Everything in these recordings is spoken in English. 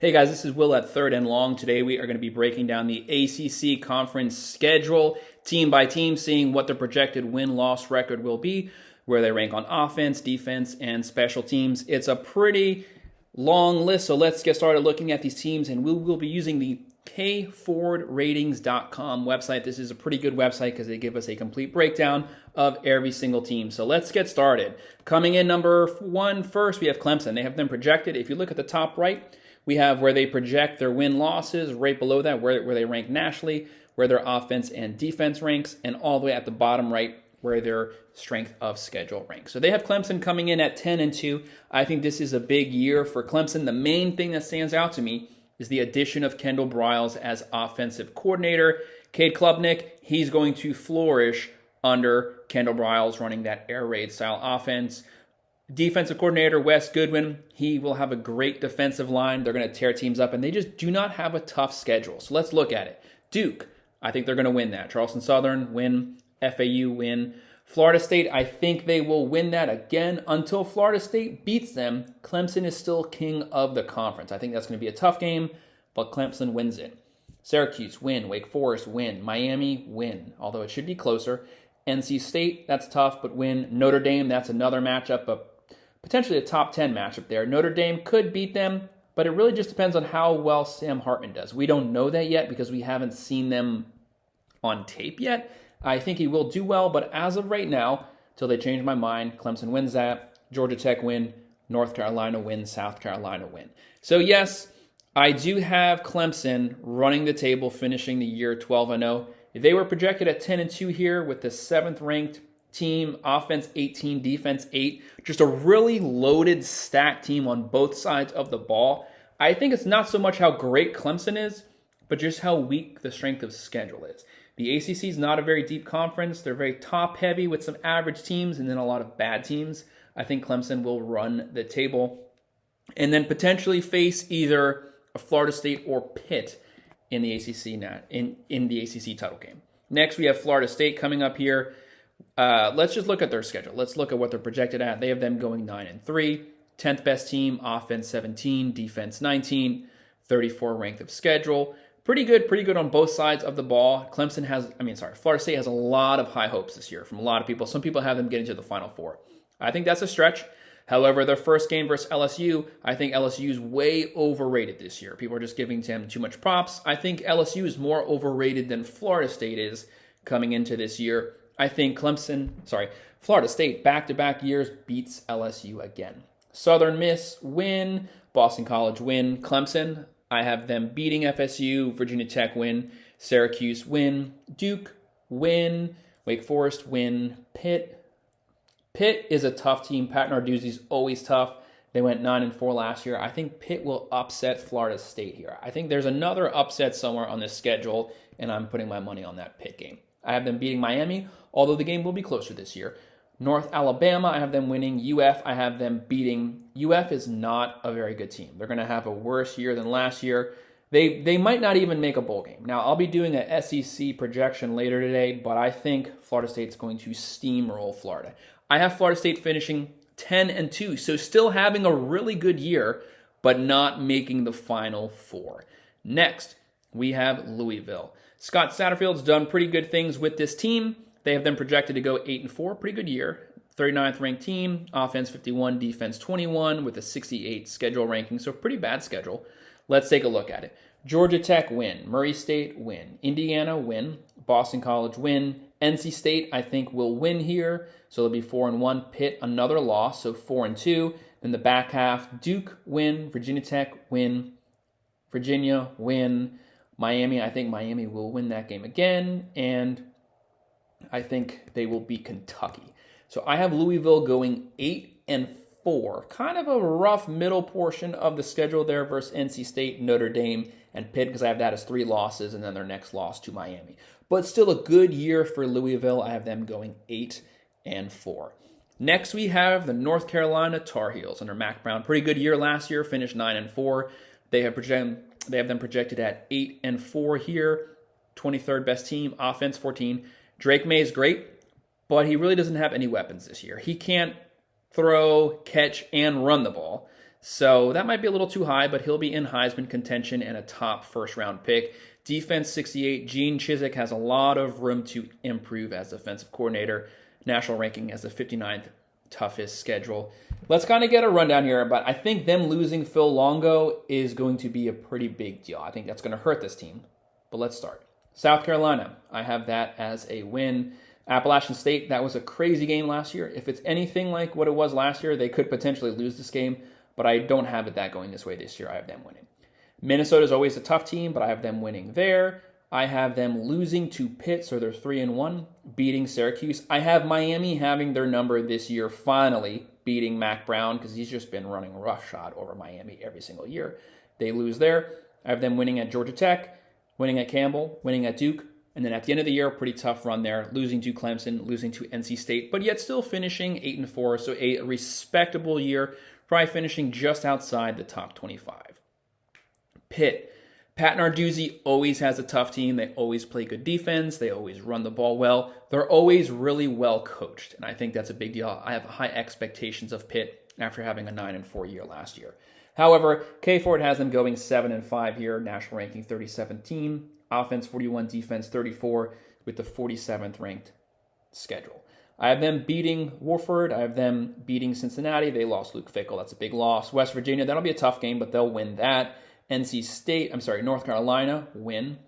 Hey guys, this is Will at Third and Long. Today we are going to be breaking down the ACC conference schedule team by team, seeing what the projected win-loss record will be, where they rank on offense, defense, and special teams. It's a pretty long list, so let's get started looking at these teams, and we will be using the kforwardratings.com website. This is a pretty good website because they give us a complete breakdown of every single team. So let's get started. Coming in number one first, we have Clemson. They have them projected. If you look at the top right, we have where they project their win-losses, right below that, where they rank nationally, where their offense and defense ranks, and all the way at the bottom right, where their strength of schedule ranks. So they have Clemson coming in at 10-2. I think this is a big year for Clemson. The main thing that stands out to me is the addition of Kendall Briles as offensive coordinator. Cade Klubnik, he's going to flourish under Kendall Briles running that air raid style offense. Defensive coordinator Wes Goodwin, he will have a great defensive line. They're going to tear teams up, and they just do not have a tough schedule. So let's look at it. Duke, I think they're going to win that. Charleston Southern, win. FAU, win. Florida State, I think they will win that again until Florida State beats them. Clemson is still king of the conference. I think that's going to be a tough game, but Clemson wins it. Syracuse, win. Wake Forest, win. Miami, win, although it should be closer. NC State, that's tough, but win. Notre Dame, that's another matchup, but potentially a top 10 matchup there. Notre Dame could beat them, but it really just depends on how well Sam Hartman does. We don't know that yet because we haven't seen them on tape yet. I think he will do well, but as of right now, till they change my mind, Clemson wins that, Georgia Tech win, North Carolina win, South Carolina win. So yes, I do have Clemson running the table, finishing the year 12-0. They were projected at 10-2 here with the 7th ranked team, offense 18, defense 8. Just a really loaded, stacked team on both sides of the ball. I think it's not so much how great Clemson is, but just how weak the strength of schedule is. The ACC is not a very deep conference. They're very top-heavy with some average teams and then a lot of bad teams. I think Clemson will run the table and then potentially face either a Florida State or Pitt in the ACC in the ACC title game. Next, we have Florida State coming up here. Let's just look at their schedule. Let's look at what they're projected at. They have them going 9-3, 10th best team, offense 17, defense 19, 34 ranked of schedule. Pretty good on both sides of the ball. Florida State has a lot of high hopes this year from a lot of people. Some people have them getting to the Final Four. I think that's a stretch. However, their first game versus LSU, I think LSU is way overrated this year. People are just giving them too much props. I think LSU is more overrated than Florida State is coming into this year. I think Florida State back-to-back years beats LSU again. Southern Miss win, Boston College win, Clemson, I have them beating FSU, Virginia Tech win, Syracuse win, Duke win, Wake Forest win, Pitt. Pitt is a tough team. Pat Narduzzi's always tough. They went 9-4 last year. I think Pitt will upset Florida State here. I think there's another upset somewhere on this schedule, and I'm putting my money on that Pitt game. I have them beating Miami, although the game will be closer this year. North Alabama, I have them winning. UF, I have them beating. UF is not a very good team. They're going to have a worse year than last year. They might not even make a bowl game. Now, I'll be doing an SEC projection later today, but I think Florida State's going to steamroll Florida. I have Florida State finishing 10-2, so still having a really good year, but not making the Final Four. Next, we have Louisville. Scott Satterfield's done pretty good things with this team. They have them projected to go 8-4, pretty good year. 39th ranked team, offense 51, defense 21 with a 68 schedule ranking, so pretty bad schedule. Let's take a look at it. Georgia Tech win, Murray State win, Indiana win, Boston College win, NC State I think will win here, so they'll be 4-1. Pitt another loss, so 4-2. Then the back half, Duke win, Virginia Tech win, Virginia win, Miami, I think Miami will win that game again, and I think they will beat Kentucky. So I have Louisville going 8-4. Kind of a rough middle portion of the schedule there versus NC State, Notre Dame, and Pitt, because I have that as 3 losses and then their next loss to Miami. But still a good year for Louisville. I have them going 8-4. Next, we have the North Carolina Tar Heels under Mac Brown. Pretty good year last year, finished 9-4. They have them projected at 8-4 here. 23rd best team, offense 14. Drake May is great, but he really doesn't have any weapons this year. He can't throw, catch, and run the ball. So that might be a little too high, but he'll be in Heisman contention and a top first-round pick. Defense 68, Gene Chizik has a lot of room to improve as defensive coordinator. National ranking as the 59th toughest schedule. Let's kind of get a rundown here, but I think them losing Phil Longo is going to be a pretty big deal. I think that's going to hurt this team, but let's start. South Carolina, I have that as a win. Appalachian State, that was a crazy game last year. If it's anything like what it was last year, they could potentially lose this game, but I don't have it that going this way this year. I have them winning. Minnesota is always a tough team, but I have them winning there. I have them losing to Pitt, so they're 3-1, beating Syracuse. I have Miami having their number this year, finally beating Mac Brown, because he's just been running roughshod over Miami every single year. They lose there. I have them winning at Georgia Tech, winning at Campbell, winning at Duke, and then at the end of the year, pretty tough run there, losing to Clemson, losing to NC State, but yet still finishing 8-4, so a respectable year, probably finishing just outside the top 25. Pitt. Pat Narduzzi always has a tough team. They always play good defense. They always run the ball well. They're always really well coached, and I think that's a big deal. I have high expectations of Pitt after having a 9-4 year last year. However, K Ford has them going 7-5 here, national ranking 37th team, offense 41, defense 34, with the 47th ranked schedule. I have them beating Wofford. I have them beating Cincinnati. They lost Luke Fickell. That's a big loss. West Virginia, that'll be a tough game, but they'll win that. North Carolina, win.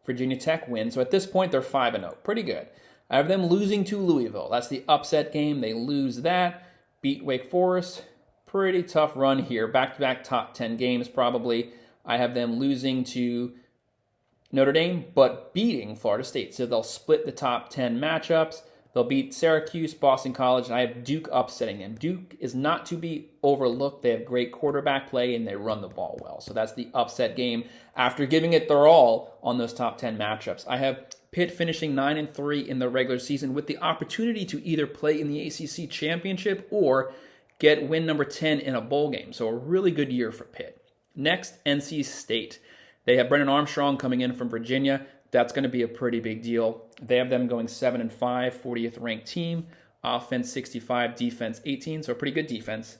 Virginia Tech, win. So at this point, they're 5-0. Pretty good. I have them losing to Louisville. That's the upset game. They lose that. Beat Wake Forest. Pretty tough run here. Back-to-back top 10 games, probably. I have them losing to Notre Dame, but beating Florida State. So they'll split the top 10 matchups. They'll beat Syracuse, Boston College, and I have Duke upsetting them. Duke is not to be overlooked. They have great quarterback play, and they run the ball well. So that's the upset game after giving it their all on those top 10 matchups. I have Pitt finishing 9-3 in the regular season with the opportunity to either play in the ACC championship or get win number 10 in a bowl game. So a really good year for Pitt. Next, NC State. They have Brennan Armstrong coming in from Virginia. That's going to be a pretty big deal. They have them going 7-5, 40th ranked team. Offense 65, defense 18, so a pretty good defense.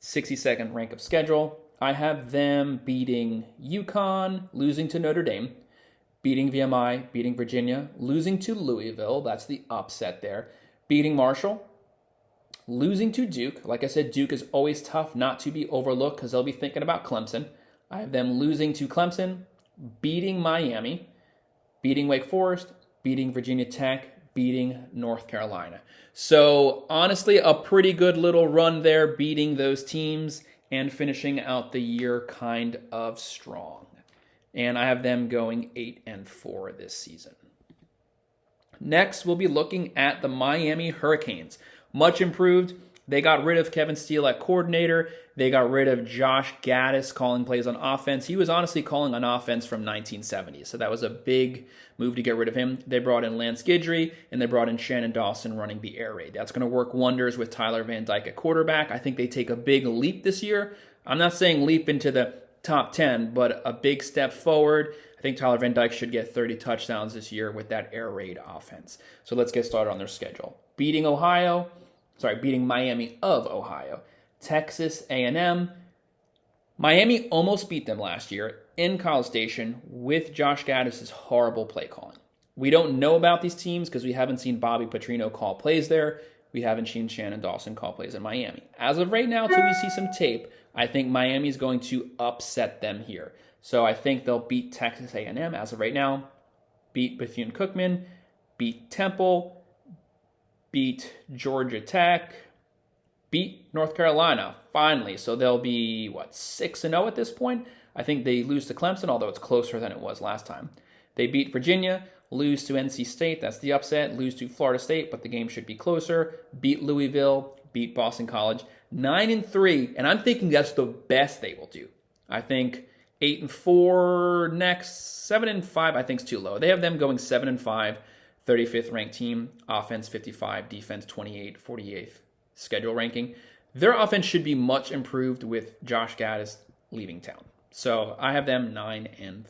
62nd rank of schedule. I have them beating UConn, losing to Notre Dame, beating VMI, beating Virginia, losing to Louisville. That's the upset there. Beating Marshall, losing to Duke. Like I said, Duke is always tough not to be overlooked because they'll be thinking about Clemson. I have them losing to Clemson, beating Miami, beating Wake Forest, beating Virginia Tech, beating North Carolina. So honestly, a pretty good little run there, beating those teams and finishing out the year kind of strong. And I have them going 8-4 this season. Next, we'll be looking at the Miami Hurricanes. Much improved. They got rid of Kevin Steele at coordinator. They got rid of Josh Gaddis calling plays on offense. He was honestly calling on offense from 1970, so that was a big move to get rid of him. They brought in Lance Guidry, and they brought in Shannon Dawson running the air raid. That's going to work wonders with Tyler Van Dyke at quarterback. I think they take a big leap this year. I'm not saying leap into the top 10, but a big step forward. I think Tyler Van Dyke should get 30 touchdowns this year with that air raid offense. So let's get started on their schedule. Beating Miami of Ohio, Texas A&M. Miami almost beat them last year in College Station with Josh Gaddis' horrible play calling. We don't know about these teams because we haven't seen Bobby Petrino call plays there. We haven't seen Shannon Dawson call plays in Miami. As of right now, until we see some tape, I think Miami's going to upset them here. So I think they'll beat Texas A&M as of right now, beat Bethune-Cookman, beat Temple, beat Georgia Tech, beat North Carolina, finally. So they'll be, 6-0 at this point? I think they lose to Clemson, although it's closer than it was last time. They beat Virginia, lose to NC State, that's the upset, lose to Florida State, but the game should be closer, beat Louisville, beat Boston College, 9-3, and I'm thinking that's the best they will do. I think 8-4 next, 7-5 I think is too low. They have them going 7-5, 35th ranked team, offense 55, defense 28, 48th schedule ranking. Their offense should be much improved with Josh Gaddis leaving town. So I have them 9-3.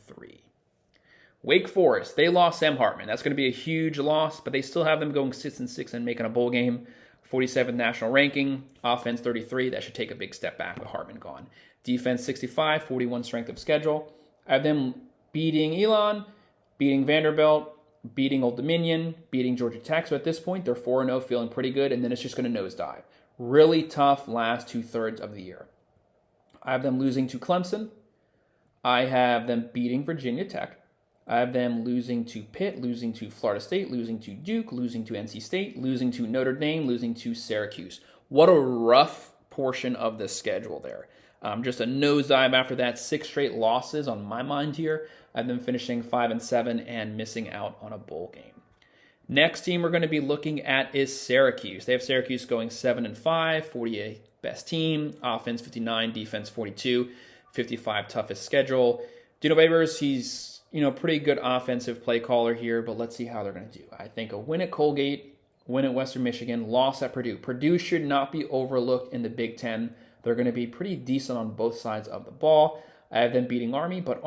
Wake Forest, they lost Sam Hartman. That's going to be a huge loss, but they still have them going 6-6 and making a bowl game. 47th national ranking. Offense 33. That should take a big step back with Hartman gone. Defense 65, 41 strength of schedule. I have them beating Elon, beating Vanderbilt, beating Old Dominion, beating Georgia Tech. So at this point, they're 4-0, feeling pretty good, and then it's just going to nosedive. Really tough last 2/3 of the year. I have them losing to Clemson. I have them beating Virginia Tech. I have them losing to Pitt, losing to Florida State, losing to Duke, losing to NC State, losing to Notre Dame, losing to Syracuse. What a rough portion of the schedule there. Just a nosedive after that. 6 straight losses on my mind here. I have them finishing 5-7 and missing out on a bowl game. Next team we're going to be looking at is Syracuse. They have Syracuse going 7-5, 48 best team, offense 59, defense 42, 55 toughest schedule. Dino Babers, he's pretty good offensive play caller here, but let's see how they're going to do. I think a win at Colgate, win at Western Michigan, loss at Purdue. Purdue should not be overlooked in the Big Ten. They're going to be pretty decent on both sides of the ball. I have them beating Army, but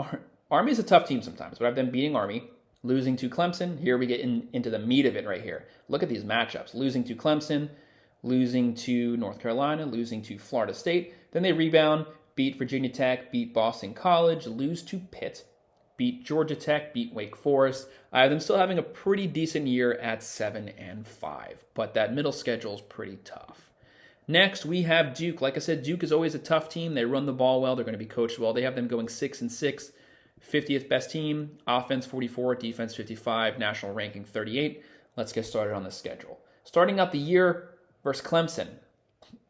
Army is a tough team sometimes. But I have them beating Army, losing to Clemson. Here we get into the meat of it right here. Look at these matchups. Losing to Clemson, losing to North Carolina, losing to Florida State. Then they rebound, beat Virginia Tech, beat Boston College, lose to Pitt, beat Georgia Tech, beat Wake Forest. I have them still having a pretty decent year at 7-5, but that middle schedule is pretty tough. Next, we have Duke. Like I said, Duke is always a tough team. They run the ball well. They're going to be coached well. They have them going 6-6, 50th best team, offense 44, defense 55, national ranking 38. Let's get started on the schedule. Starting out the year versus Clemson.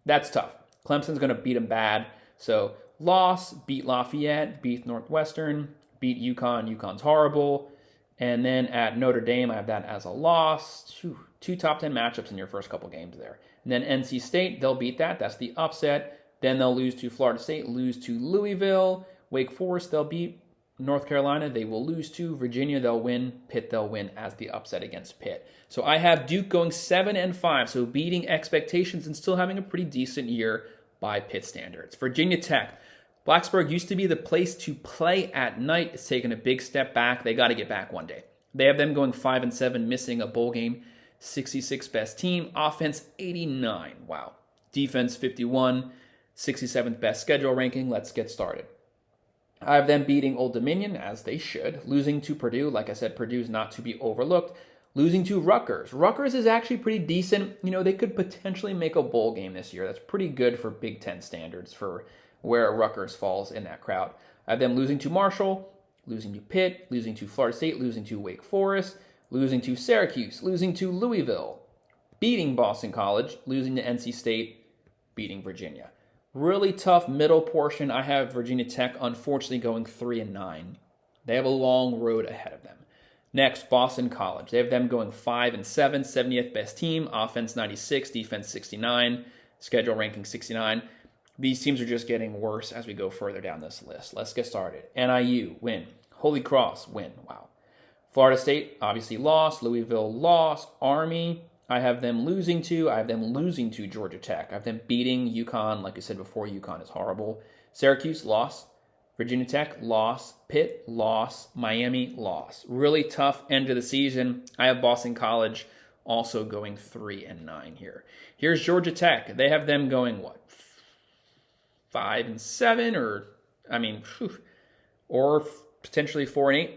That's tough. Clemson's going to beat them bad. So, loss, beat Lafayette, beat Northwestern, beat UConn. UConn's horrible. And then at Notre Dame, I have that as a loss. 2 top 10 matchups in your first couple games there. And then NC State, they'll beat that. That's the upset. Then they'll lose to Florida State, lose to Louisville. Wake Forest, they'll beat. North Carolina, they will lose to. Virginia, they'll win. Pitt, they'll win as the upset against Pitt. So I have Duke going 7-5, so beating expectations and still having a pretty decent year by Pitt standards. Virginia Tech. Blacksburg used to be the place to play at night. It's taken a big step back. They got to get back one day. They have them going 5-7, missing a bowl game. 66 best team. Offense 89. Wow. Defense 51. 67th best schedule ranking. Let's get started. I have them beating Old Dominion, as they should. Losing to Purdue. Like I said, Purdue's not to be overlooked. Losing to Rutgers. Rutgers is actually pretty decent. They could potentially make a bowl game this year. That's pretty good for Big Ten standards for where Rutgers falls in that crowd. I have them losing to Marshall, losing to Pitt, losing to Florida State, losing to Wake Forest, losing to Syracuse, losing to Louisville, beating Boston College, losing to NC State, beating Virginia. Really tough middle portion. I have Virginia Tech, unfortunately, going 3-9. They have a long road ahead of them. Next, Boston College. They have them going 5-7, 70th best team, offense 96, defense 69, schedule ranking 69. These teams are just getting worse as we go further down this list. Let's get started. NIU, win. Holy Cross, win. Wow. Florida State, obviously lost. Louisville, lost. Army, I have them losing to Georgia Tech. I have them beating UConn. Like I said before, UConn is horrible. Syracuse, loss. Virginia Tech, loss. Pitt, loss. Miami, loss. Really tough end of the season. I have Boston College also going 3-9 here. Here's Georgia Tech. They have them going, 5-7 or potentially 4-8.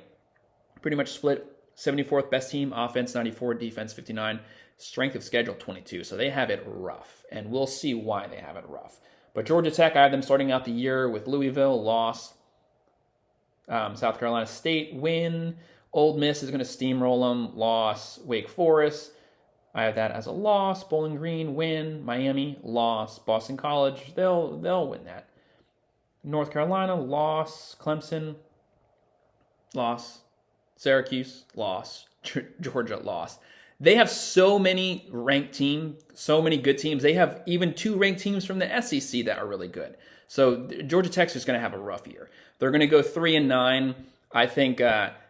Pretty much split. 74th best team, offense 94, defense 59, strength of schedule 22. So they have it rough, and we'll see why they have it rough. But Georgia Tech, I have them starting out the year with Louisville, loss. South Carolina State, win. Ole Miss is going to steamroll them, loss. Wake Forest, I have that as a loss. Bowling Green, win. Miami, loss. Boston College, they'll win that. North Carolina, loss. Clemson, loss. Syracuse, loss. Georgia, loss. They have so many ranked teams, so many good teams. They have even 2 ranked teams from the SEC that are really good. So Georgia Tech's just going to have a rough year. They're going to go 3-9. I think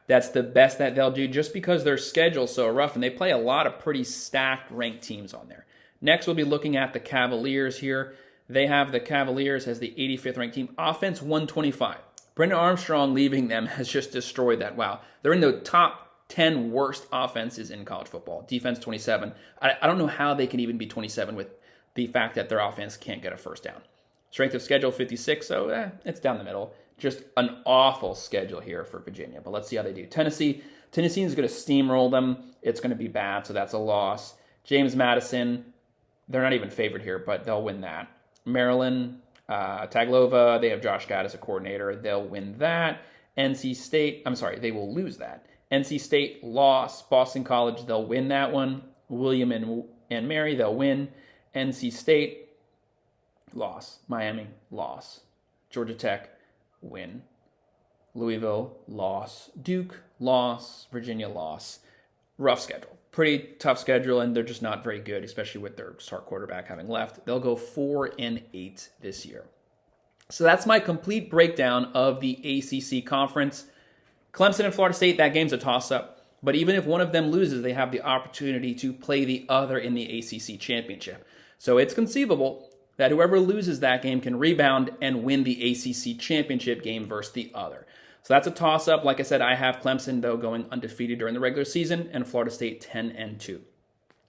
that's the best that they'll do just because their schedule's so rough, and they play a lot of pretty stacked ranked teams on there. Next, we'll be looking at the Cavaliers here. They have the Cavaliers as the 85th ranked team. Offense 125. Brendan Armstrong leaving them has just destroyed that. Wow. They're in the top 10 worst offenses in college football. Defense 27. I don't know how they can even be 27 with the fact that their offense can't get a first down. Strength of schedule 56, so it's down the middle. Just an awful schedule here for Virginia, but let's see how they do. Tennessee is going to steamroll them. It's going to be bad, so that's a loss. James Madison, they're not even favored here, but they'll win that. Maryland, Taglova, they have Josh Gad as a coordinator. They'll win that. NC State, they will lose that. NC State, loss. Boston College, they'll win that one. William and Mary, they'll win. NC State, loss. Miami, loss. Georgia Tech, win. Louisville, loss. Duke, loss. Virginia, loss. Rough schedule. Pretty tough schedule, and they're just not very good, especially with their star quarterback having left. They'll go 4-8 this year. So that's my complete breakdown of the ACC conference. Clemson and Florida State, that game's a toss-up. But even if one of them loses, they have the opportunity to play the other in the ACC championship. So it's conceivable that whoever loses that game can rebound and win the ACC championship game versus the other. So that's a toss-up. Like I said, I have Clemson, though, going undefeated during the regular season, and Florida State 10-2.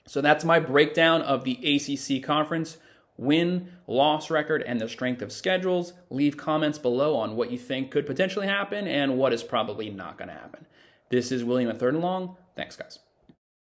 So that's my breakdown of the ACC conference, win, loss record, and the strength of schedules. Leave comments below on what you think could potentially happen and what is probably not going to happen. This is William at Third and Long. Thanks, guys.